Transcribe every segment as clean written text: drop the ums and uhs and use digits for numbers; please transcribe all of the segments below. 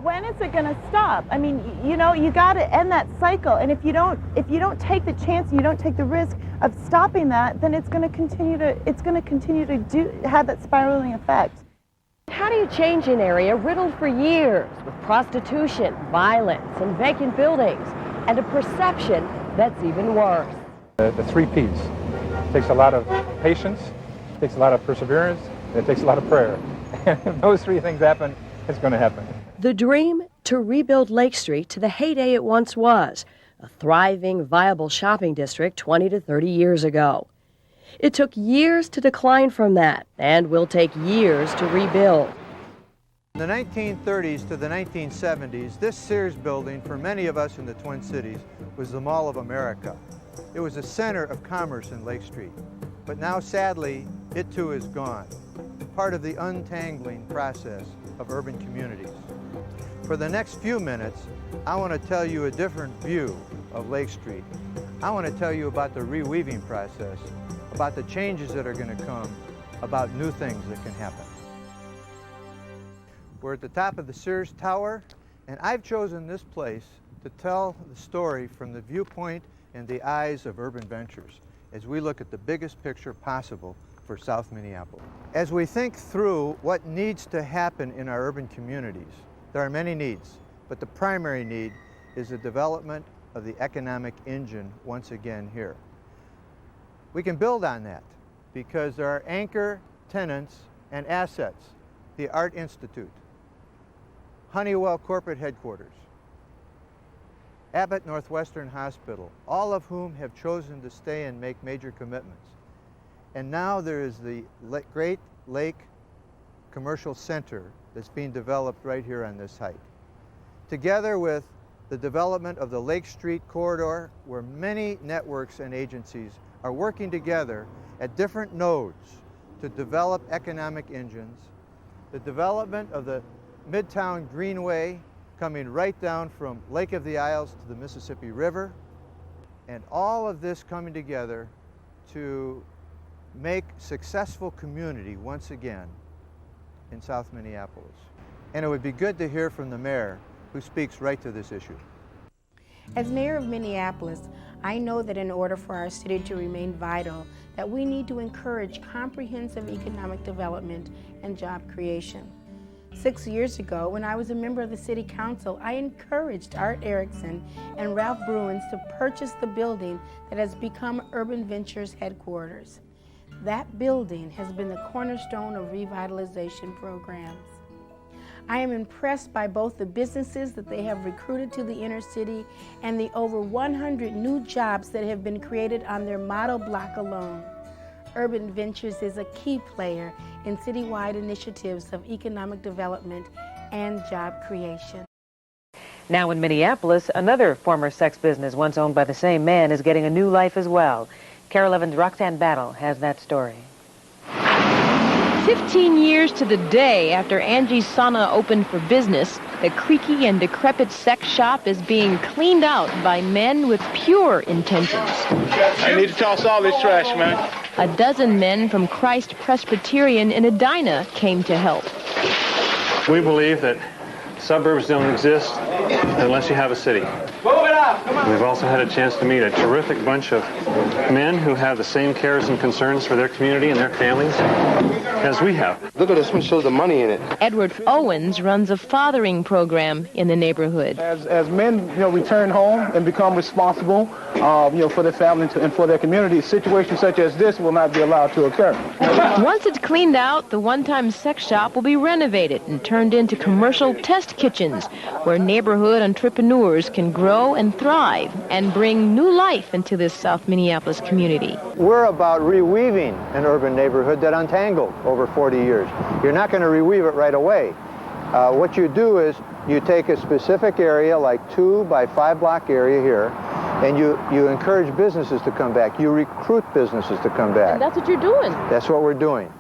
when is it going to stop? I mean, you know, you got to end that cycle. And if you don't take the chance, you don't take the risk of stopping that, then it's going to continue to have that spiraling effect. How do you change an area riddled for years with prostitution, violence, and vacant buildings, and a perception that's even worse? The 3 Ps. It takes a lot of patience, it takes a lot of perseverance, and it takes a lot of prayer. And if those 3 things happen, it's going to happen. The dream to rebuild Lake Street to the heyday it once was, a thriving, viable shopping district 20 to 30 years ago. It took years to decline from that, and will take years to rebuild. In the 1930s to the 1970s, this Sears building, for many of us in the Twin Cities, was the Mall of America. It was a center of commerce in Lake Street. But now, sadly, it too is gone, part of the untangling process of urban communities. For the next few minutes, I want to tell you a different view of Lake Street. I want to tell you about the reweaving process, about the changes that are going to come, about new things that can happen. We're at the top of the Sears Tower, and I've chosen this place to tell the story from the viewpoint and the eyes of Urban Ventures as we look at the biggest picture possible for South Minneapolis. As we think through what needs to happen in our urban communities, there are many needs, but the primary need is the development of the economic engine once again here. We can build on that because there are anchor tenants and assets, the Art Institute, Honeywell Corporate Headquarters, Abbott Northwestern Hospital, all of whom have chosen to stay and make major commitments. And now there is the Great Lake Commercial Center that's being developed right here on this site. Together with the development of the Lake Street corridor, where many networks and agencies are working together at different nodes to develop economic engines, the development of the Midtown Greenway coming right down from Lake of the Isles to the Mississippi River, and all of this coming together to make successful community once again in South Minneapolis. And it would be good to hear from the mayor, who speaks right to this issue. As mayor of Minneapolis, I know that in order for our city to remain vital, that we need to encourage comprehensive economic development and job creation. 6 years ago, when I was a member of the City Council, I encouraged Art Erickson and Ralph Bruins to purchase the building that has become Urban Ventures headquarters. That building has been the cornerstone of revitalization programs. I am impressed by both the businesses that they have recruited to the inner city and the over 100 new jobs that have been created on their model block alone. Urban Ventures is a key player in citywide initiatives of economic development and job creation. Now in Minneapolis, another former sex business once owned by the same man is getting a new life as well. Carol Evans' Roxanne Battle has that story. 15 years to the day after Angie's Sauna opened for business, the creaky and decrepit sex shop is being cleaned out by men with pure intentions. I need to toss all this trash, man. A dozen men from Christ Presbyterian in Edina came to help. We believe that suburbs don't exist unless you have a city. We've also had a chance to meet a terrific bunch of men who have the same cares and concerns for their community and their families as we have. Look at this one, shows the money in it. Edward Owens runs a fathering program in the neighborhood. As men, return home and become responsible, for their family and for their community, situations such as this will not be allowed to occur. Once it's cleaned out, the one-time sex shop will be renovated and turned into commercial test kitchens where neighborhood entrepreneurs can grow and thrive and bring new life into this South Minneapolis community. We're about reweaving an urban neighborhood that untangled over 40 years. You're not going to reweave it right away. What you do is you take a specific area, like 2 by 5 block area here, and you encourage businesses to come back. You recruit businesses to come back. And that's what you're doing. That's what we're doing.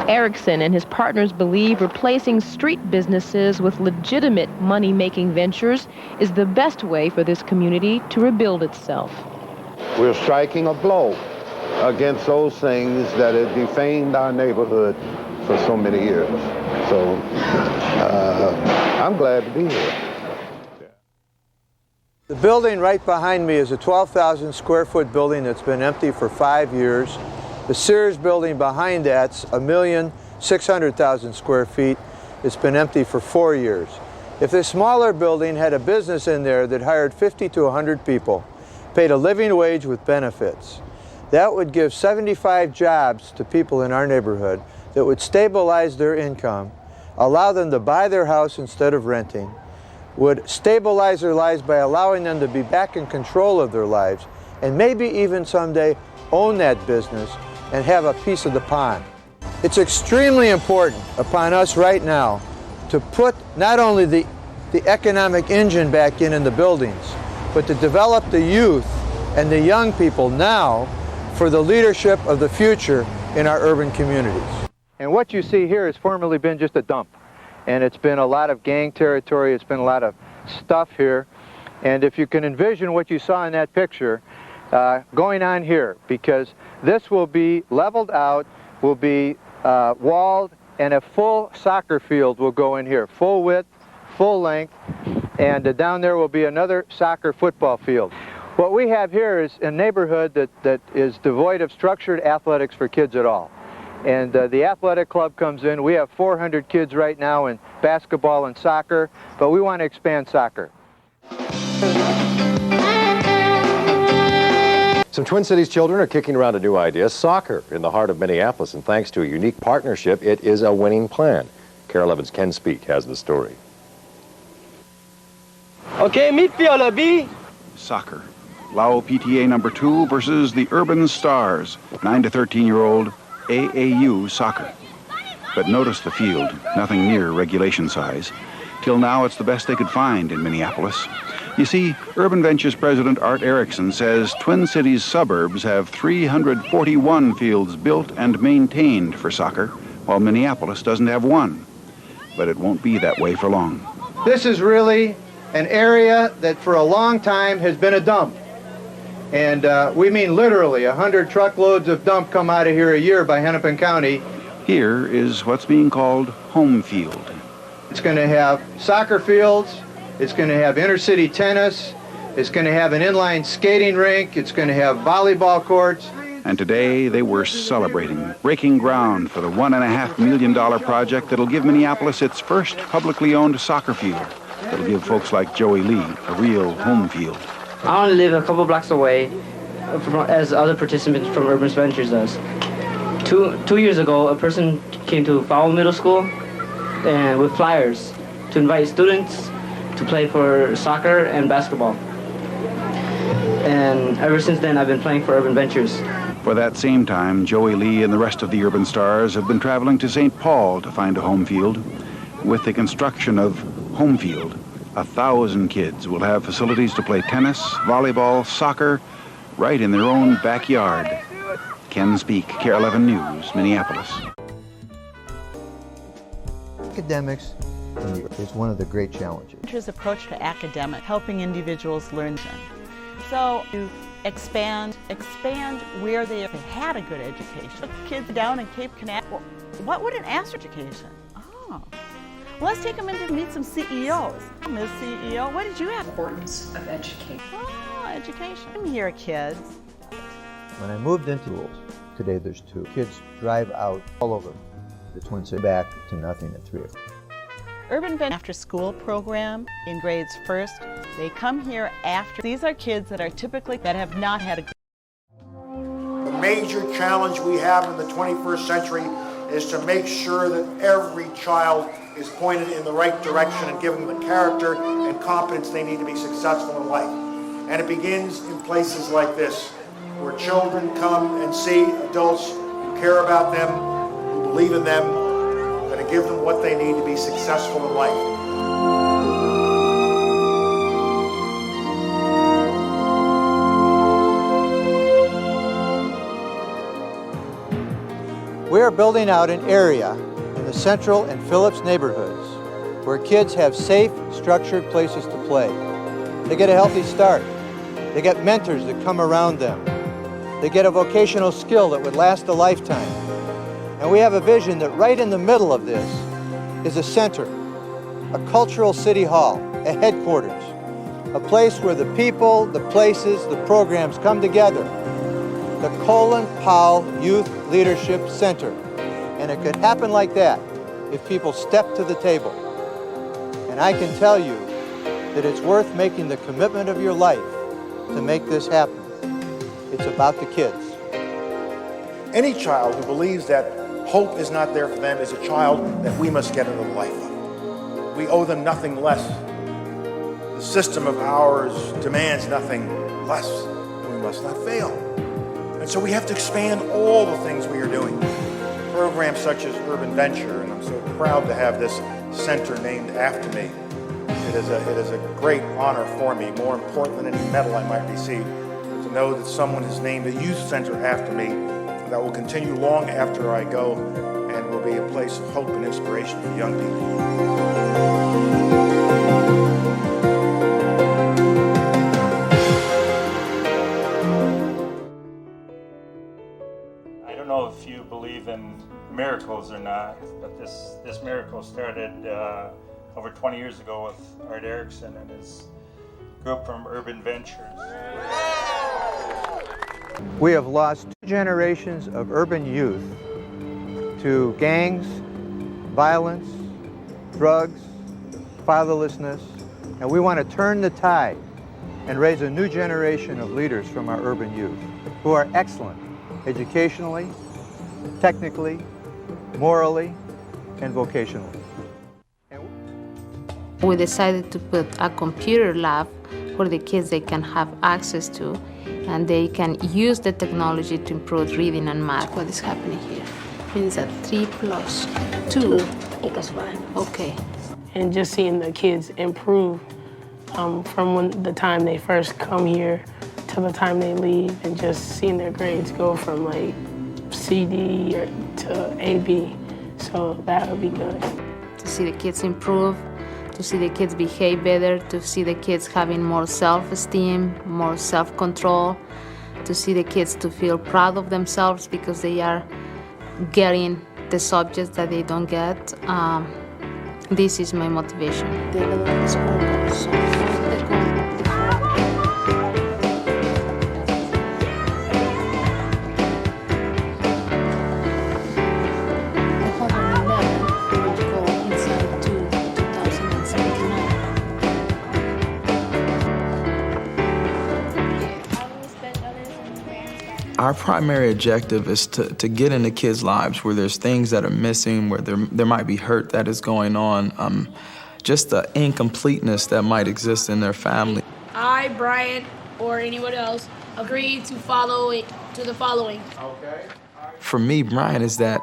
Erickson and his partners believe replacing street businesses with legitimate money-making ventures is the best way for this community to rebuild itself. We're striking a blow against those things that have defamed our neighborhood for so many years. So I'm glad to be here. The building right behind me is a 12,000 square foot building that's been empty for 5 years. The Sears building behind that's 1,600,000 square feet. It's been empty for 4 years. If this smaller building had a business in there that hired 50 to 100 people, paid a living wage with benefits, that would give 75 jobs to people in our neighborhood that would stabilize their income, allow them to buy their house instead of renting, would stabilize their lives by allowing them to be back in control of their lives, and maybe even someday own that business and have a piece of the pie. It's extremely important upon us right now to put not only the economic engine back in the buildings, but to develop the youth and the young people now for the leadership of the future in our urban communities. And what you see here has formerly been just a dump. And it's been a lot of gang territory, it's been a lot of stuff here. And if you can envision what you saw in that picture going on here, because this will be leveled out, will be walled, and a full soccer field will go in here, full width, full length, and down there will be another soccer football field. What we have here is a neighborhood that is devoid of structured athletics for kids at all. And the athletic club comes in. We have 400 kids right now in basketball and soccer, but we want to expand soccer. Some Twin Cities children are kicking around a new idea, soccer, in the heart of Minneapolis, and thanks to a unique partnership, it is a winning plan. KARE 11's Ken Speak has the story. Okay, midfielder B. Soccer. Lao PTA number 2 versus the Urban Stars, 9 to 13-year-old AAU soccer. But notice the field, nothing near regulation size. Till now, it's the best they could find in Minneapolis. You see, Urban Ventures President Art Erickson says Twin Cities suburbs have 341 fields built and maintained for soccer, while Minneapolis doesn't have one. But it won't be that way for long. This is really an area that for a long time has been a dump. And we mean literally 100 truckloads of dump come out of here a year by Hennepin County. Here is what's being called home field. It's going to have soccer fields, it's going to have intercity tennis, it's going to have an inline skating rink, it's going to have volleyball courts. And today they were celebrating, breaking ground for the $1.5 million project that'll give Minneapolis its first publicly owned soccer field. That'll give folks like Joey Lee a real home field. I only live a couple blocks away as other participants from Urban Ventures does. Two years ago, a person came to Powell Middle School and with flyers to invite students to play for soccer and basketball. And ever since then, I've been playing for Urban Ventures. For that same time, Joey Lee and the rest of the Urban Stars have been traveling to St. Paul to find a home field. With the construction of Home Field, 1,000 kids will have facilities to play tennis, volleyball, soccer, right in their own backyard. Ken Speak, KARE 11 News, Minneapolis. Academics is one of the great challenges. His approach to academic, helping individuals learn. So to expand where they had a good education. Put kids down in Cape Canaveral. Well, what would an ask for education? Oh. Well, let's take them in to meet some CEOs. Ms. CEO, what did you have? Importance of education. Oh, education. I'm here, kids. When I moved into schools, today there's 2. Kids drive out all over the Twin Cities, back to nothing at 3 o'clock. Urban Ventures after school program in grades first. They come here after. These are kids that are typically that have not had a. The major challenge we have in the 21st century is to make sure that every child is pointed in the right direction and given the character and competence they need to be successful in life. And it begins in places like this, where children come and see adults who care about them, who believe in them, going to give them what they need to be successful in life. We are building out an area in the Central and Phillips neighborhoods where kids have safe, structured places to play. They get a healthy start. They get mentors that come around them. They get a vocational skill that would last a lifetime. And we have a vision that right in the middle of this is a center, a cultural city hall, a headquarters, a place where the people, the places, the programs come together. The Colin Powell Youth Leadership Center. And it could happen like that if people step to the table. And I can tell you that it's worth making the commitment of your life to make this happen. It's about the kids. Any child who believes that hope is not there for them is a child that we must get into the life of. We owe them nothing less. The system of ours demands nothing less. We must not fail. And so we have to expand all the things we are doing. Programs such as Urban Venture, and I'm so proud to have this center named after me. It is a great honor for me, more important than any medal I might receive, to know that someone has named a youth center after me that will continue long after I go and will be a place of hope and inspiration for young people. I don't know if you believe in miracles or not, but this miracle started over 20 years ago with Art Erickson and his group from Urban Ventures. We have lost 2 generations of urban youth to gangs, violence, drugs, fatherlessness, and we want to turn the tide and raise a new generation of leaders from our urban youth who are excellent educationally, technically, morally, and vocationally. We decided to put a computer lab where the kids they can have access to, and they can use the technology to improve reading and math. What is happening here? Means that 3 plus 2 equals 1. Okay. And just seeing the kids improve from the time they first come here to the time they leave, and just seeing their grades go from like CD to AB. So that would be good. To see the kids improve, to see the kids behave better, to see the kids having more self-esteem, more self-control, to see the kids to feel proud of themselves because they are getting the subjects that they don't get. This is my motivation. Our primary objective is to get into kids' lives where there's things that are missing, where there might be hurt that is going on, just the incompleteness that might exist in their family. I, Brian, or anyone else, agree to the following. Okay. For me, Brian is that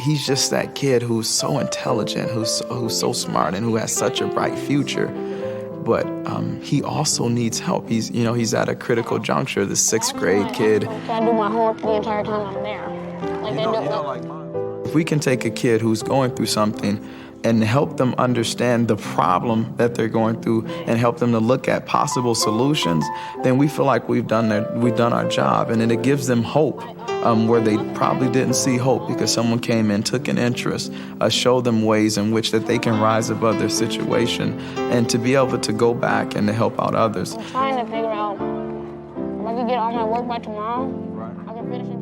he's just that kid who's so intelligent, who's so smart, and who has such a bright future. But he also needs help. He's at a critical juncture, the 6th grade kid. I do my homework the entire time I'm there. Like they don't. If we can take a kid who's going through something and help them understand the problem that they're going through and help them to look at possible solutions, then we feel like we've done our job, and then it gives them hope where they probably didn't see hope because someone came in, took an interest, showed them ways in which that they can rise above their situation and to be able to go back and to help out others. I'm trying to figure out if I could get all my work by tomorrow, I can finish it.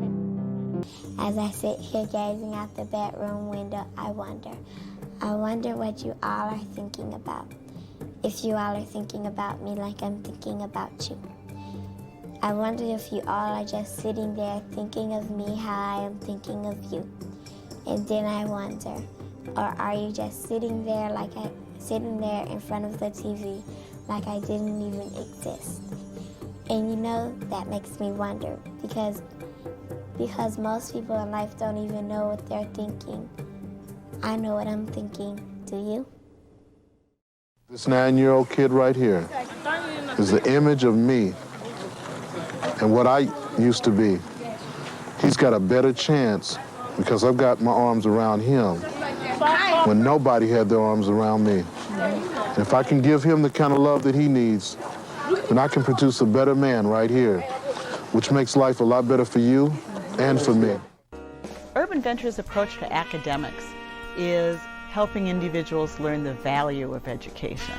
As I sit here gazing out the bedroom window, I wonder what you all are thinking about. If you all are thinking about me like I'm thinking about you. I wonder if you all are just sitting there thinking of me how I am thinking of you. And then I wonder, or are you just sitting there in front of the TV like I didn't even exist? And that makes me wonder because most people in life don't even know what they're thinking. I know what I'm thinking. Do you? This 9-year-old kid right here is the image of me and what I used to be. He's got a better chance because I've got my arms around him when nobody had their arms around me. And if I can give him the kind of love that he needs, then I can produce a better man right here, which makes life a lot better for you and for me. Urban Venture's approach to academics is helping individuals learn the value of education.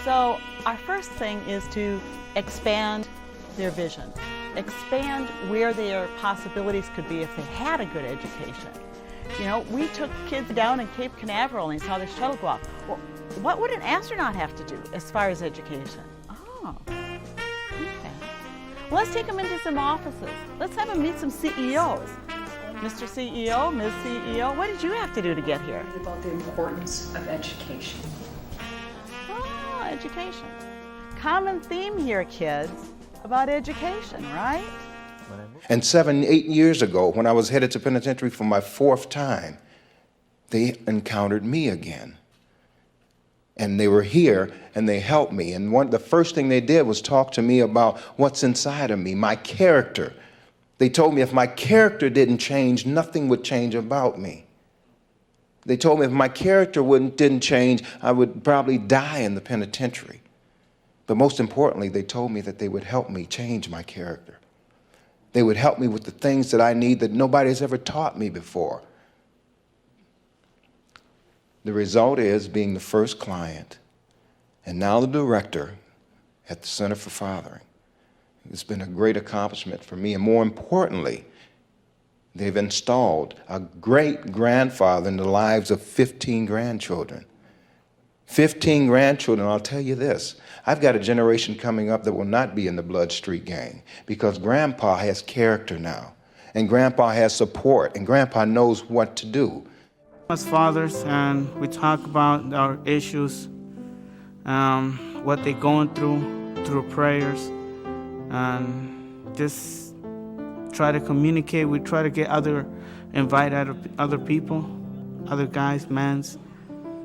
So our first thing is to expand their vision, expand where their possibilities could be if they had a good education. You know, we took kids down in Cape Canaveral and saw the shuttle go off. Well, what would an astronaut have to do as far as education? Oh, okay. Well, let's take them into some offices. Let's have them meet some CEOs. Mr. CEO, Ms. CEO, what did you have to do to get here? About the importance of education. Oh, education. Common theme here, kids, about education, right? And 7, 8 years ago, when I was headed to penitentiary for my 4th time, they encountered me again. And they were here and they helped me. And the first thing they did was talk to me about what's inside of me, my character. They told me if my character didn't change, nothing would change about me. They told me if my character didn't change, I would probably die in the penitentiary. But most importantly, they told me that they would help me change my character. They would help me with the things that I need that nobody's ever taught me before. The result is being the first client and now the director at the Center for Fathering. It's been a great accomplishment for me, and more importantly, they've installed a great-grandfather in the lives of 15 grandchildren. 15 grandchildren, I'll tell you this, I've got a generation coming up that will not be in the Blood Street gang because Grandpa has character now, and Grandpa has support, and Grandpa knows what to do. As fathers, and we talk about our issues, what they're going through prayers, and just try to communicate. We try to invite other people, other guys, mans,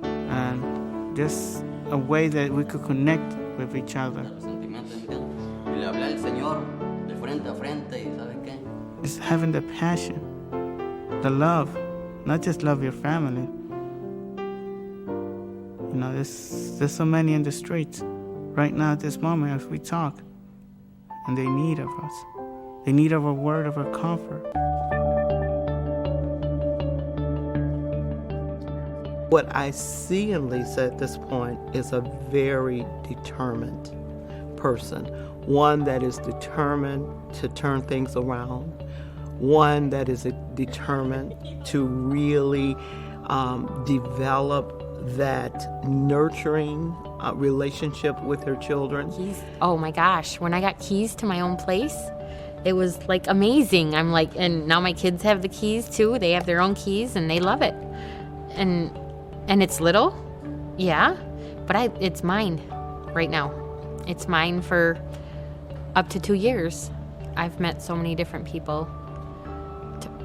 and just a way that we could connect with each other. It's having the passion, the love, not just love your family. You know, there's so many in the streets right now at this moment as we talk, and they need of us. They need of a word of a comfort. What I see in Lisa at this point is a very determined person, one that is determined to turn things around, one that is determined to really develop that nurturing relationship with her children. Oh my gosh, when I got keys to my own place, it was like amazing. I'm like, and now my kids have the keys too. They have their own keys and they love it. And it's little, yeah, but it's mine right now. It's mine for up to 2 years. I've met so many different people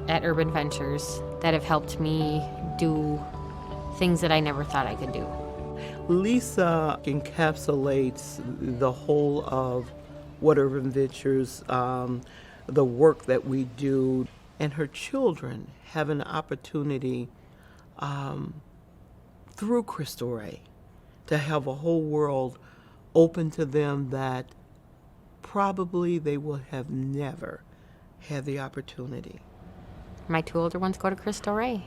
at Urban Ventures that have helped me do things that I never thought I could do. Lisa encapsulates the whole of what Urban Ventures, the work that we do, and her children have an opportunity through Crystal Ray to have a whole world open to them that probably they would have never had the opportunity. My 2 older ones go to Crystal Ray,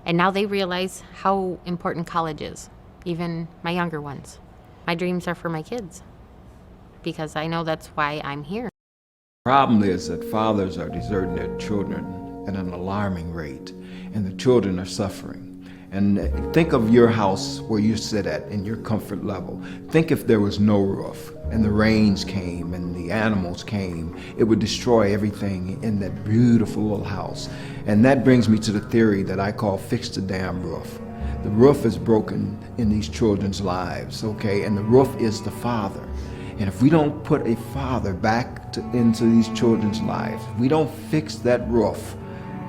and now they realize how important college is, even my younger ones. My dreams are for my kids because I know that's why I'm here. The problem is that fathers are deserting their children at an alarming rate, and the children are suffering. And think of your house where you sit at in your comfort level. Think if there was no roof and the rains came and the animals came, it would destroy everything in that beautiful little house. And that brings me to the theory that I call fix the damn roof. The roof is broken in these children's lives, okay? And the roof is the father. And if we don't put a father back into these children's lives, if we don't fix that roof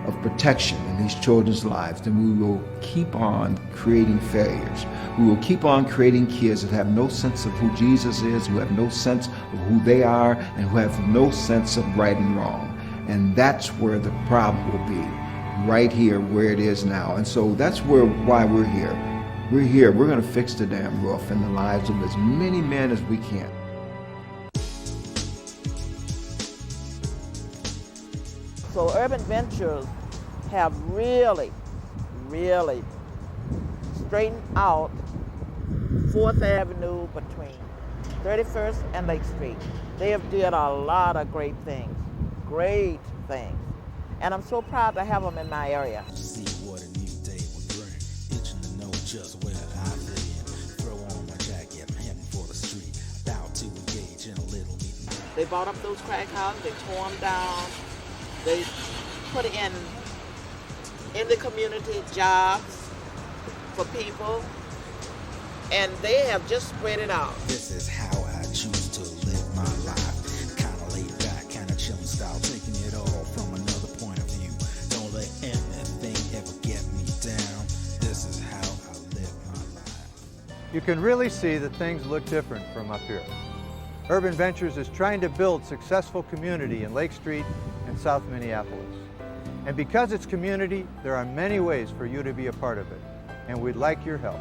of protection in these children's lives, then we will keep on creating failures. We will keep on creating kids that have no sense of who Jesus is, who have no sense of who they are, and who have no sense of right and wrong. And that's where the problem will be, right here where it is now. And so that's why we're here. We're here. We're going to fix the damn roof in the lives of as many men as we can. So Urban Ventures have really straightened out 4th Avenue between 31st and Lake Street. They have did a lot of great things. And I'm so proud to have them in my area. See what a new day will bring. Itching to know just where I fit in. Throw on my jacket, I'm heading for the street. About to engage in a little meeting. They bought up those crack houses, they tore them down, they put in the community jobs for people, and they have just spread it out. This is how I choose to live my life. Kinda laid back, kinda chillin' style, taking it all from another point of view. Don't let anything ever get me down. This is how I live my life. You can really see that things look different from up here. Urban Ventures is trying to build successful community in Lake Street and South Minneapolis. And because it's community, there are many ways for you to be a part of it, and we'd like your help.